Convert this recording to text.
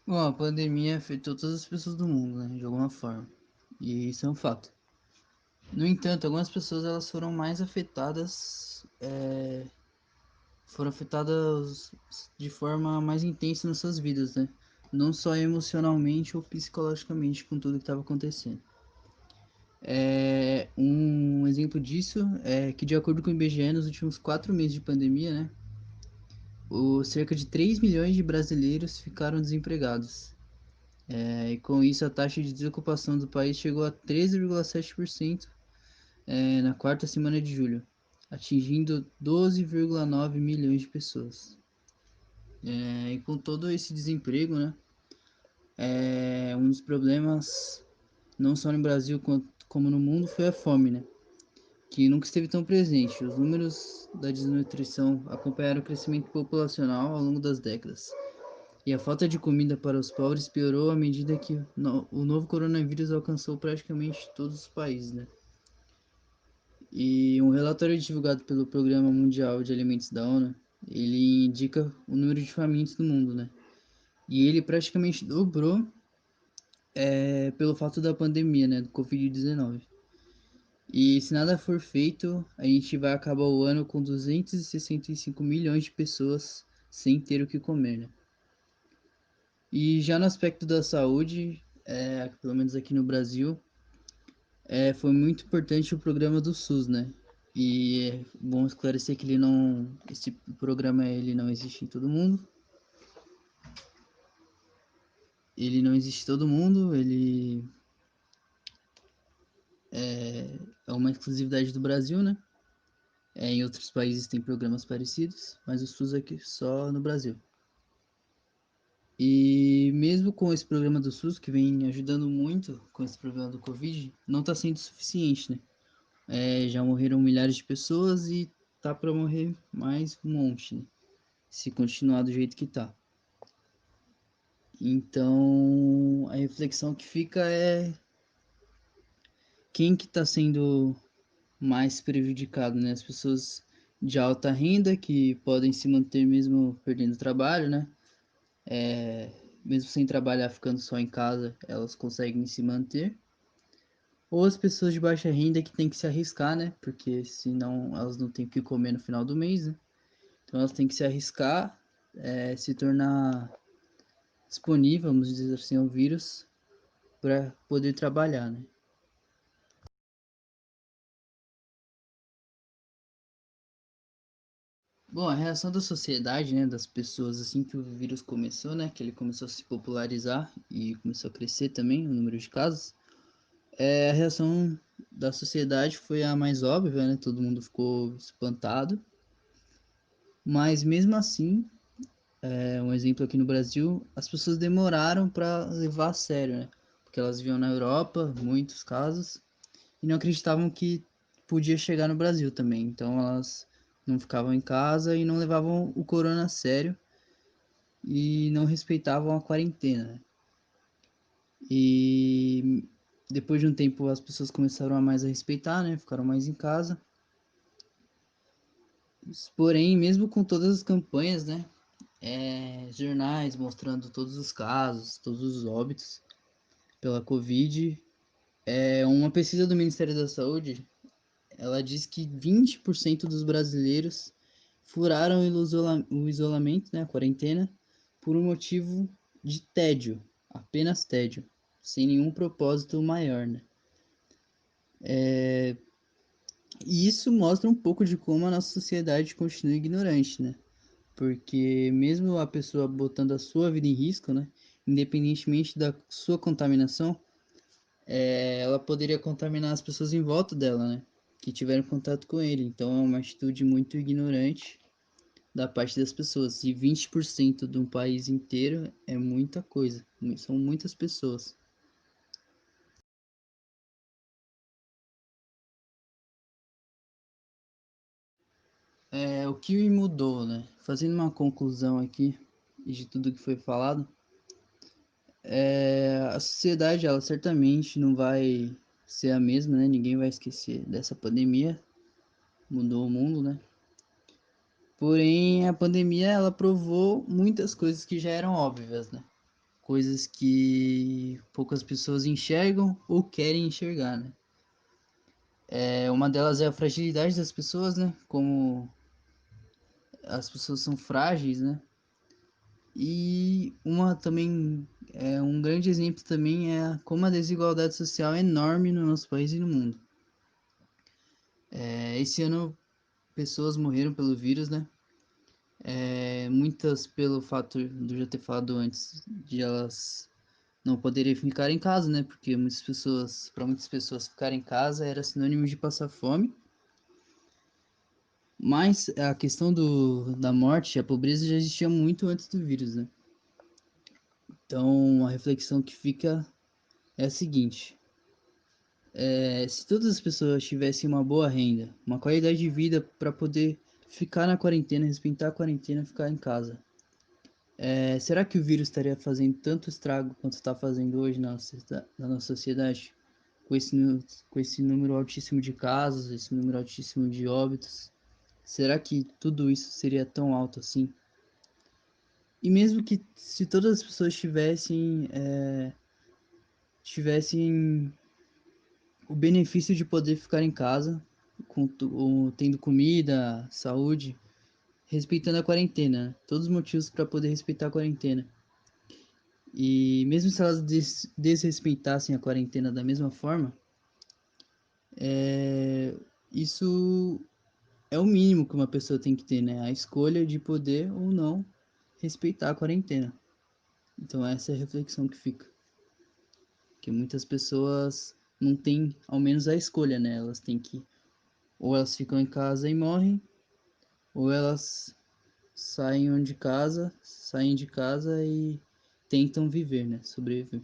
Bom, a pandemia afetou todas as pessoas do mundo, né, de alguma forma. E isso é um fato. No entanto, algumas pessoas elas foram afetadas de forma mais intensa nas suas vidas, né? Não só emocionalmente ou psicologicamente com tudo que estava acontecendo. Um exemplo disso é que, de acordo com o IBGE, nos últimos 4 meses de pandemia, né, cerca de 3 milhões de brasileiros ficaram desempregados. E com isso, a taxa de desocupação do país chegou a 13,7% na quarta semana de julho, atingindo 12,9 milhões de pessoas. E com todo esse desemprego, né, um dos problemas, não só no Brasil como no mundo, foi a fome, né, que nunca esteve tão presente. Os números da desnutrição acompanharam o crescimento populacional ao longo das décadas. E a falta de comida para os pobres piorou à medida que o novo coronavírus alcançou praticamente todos os países, né? E um relatório divulgado pelo Programa Mundial de Alimentos da ONU, ele indica o número de famintos no mundo, né? E ele praticamente dobrou pelo fato da pandemia, né, do Covid-19. E se nada for feito, a gente vai acabar o ano com 265 milhões de pessoas sem ter o que comer, né? E já no aspecto da saúde, pelo menos aqui no Brasil, foi muito importante o programa do SUS, né? E é bom esclarecer que esse programa ele não existe em todo mundo. Ele não existe em todo mundo, ele é uma exclusividade do Brasil, né? Em outros países tem programas parecidos, mas o SUS aqui só no Brasil. E mesmo com esse programa do SUS, que vem ajudando muito com esse problema do Covid, não está sendo suficiente, né? Já morreram milhares de pessoas e tá para morrer mais um monte, né? Se continuar do jeito que tá. Então, a reflexão que fica é quem que tá sendo mais prejudicado, né? As pessoas de alta renda que podem se manter mesmo perdendo trabalho, né? Mesmo sem trabalhar, ficando só em casa, elas conseguem se manter. Ou as pessoas de baixa renda que têm que se arriscar, né? Porque senão elas não têm o que comer no final do mês, né? Então elas têm que se arriscar, se tornar disponível, vamos dizer assim, ao vírus para poder trabalhar, né? Bom, a reação da sociedade, né, das pessoas assim que o vírus começou, né, que ele começou a se popularizar e começou a crescer também o número de casos, a reação da sociedade foi a mais óbvia, né? Todo mundo ficou espantado, mas mesmo assim, um exemplo aqui no Brasil, as pessoas demoraram para levar a sério, né? Porque elas viam na Europa muitos casos e não acreditavam que podia chegar no Brasil também. Então elas não ficavam em casa e não levavam o corona a sério e não respeitavam a quarentena, né? E depois de um tempo as pessoas começaram a mais a respeitar, né? Ficaram mais em casa. Porém, mesmo com todas as campanhas, né? Jornais mostrando todos os casos, todos os óbitos pela Covid, uma pesquisa do Ministério da Saúde, ela diz que 20% dos brasileiros furaram o isolamento, né, a quarentena, por um motivo de tédio, apenas tédio, sem nenhum propósito maior, né? E isso mostra um pouco de como a nossa sociedade continua ignorante, né? Porque mesmo a pessoa botando a sua vida em risco, né, independentemente da sua contaminação, ela poderia contaminar as pessoas em volta dela, né, que tiveram contato com ele. Então é uma atitude muito ignorante da parte das pessoas. E 20% de um país inteiro é muita coisa, são muitas pessoas. O que mudou, né? Fazendo uma conclusão aqui de tudo que foi falado, a sociedade, ela certamente não vai ser a mesma, né? Ninguém vai esquecer dessa pandemia, mudou o mundo, né? Porém, a pandemia, ela provou muitas coisas que já eram óbvias, né? coisas que poucas pessoas enxergam ou querem enxergar, né? Uma delas é a fragilidade das pessoas, né? Como as pessoas são frágeis, né? E uma também, um grande exemplo também é como a desigualdade social é enorme no nosso país e no mundo. Esse ano, pessoas morreram pelo vírus, né? Muitas pelo fato de eu já ter falado antes, de elas não poderem ficar em casa, né? Porque para muitas pessoas ficar em casa era sinônimo de passar fome. Mas a questão da morte, a pobreza já existia muito antes do vírus, né? Então a reflexão que fica é a seguinte: se todas as pessoas tivessem uma boa renda, uma qualidade de vida para poder ficar na quarentena, respeitar a quarentena, ficar em casa, será que o vírus estaria fazendo tanto estrago quanto está fazendo hoje na nossa sociedade? Com esse número altíssimo de casos, esse número altíssimo de óbitos, será que tudo isso seria tão alto assim? E mesmo que se todas as pessoas tivessem o benefício de poder ficar em casa, tendo comida, saúde, respeitando a quarentena, né? Todos os motivos para poder respeitar a quarentena. E mesmo se elas desrespeitassem a quarentena da mesma forma, isso é o mínimo que uma pessoa tem que ter, né? A escolha de poder ou não respeitar a quarentena. Então essa é a reflexão que fica. Que muitas pessoas não têm ao menos a escolha, né? Elas têm que ou elas ficam em casa e morrem, ou elas saem de casa e tentam viver, né? Sobreviver.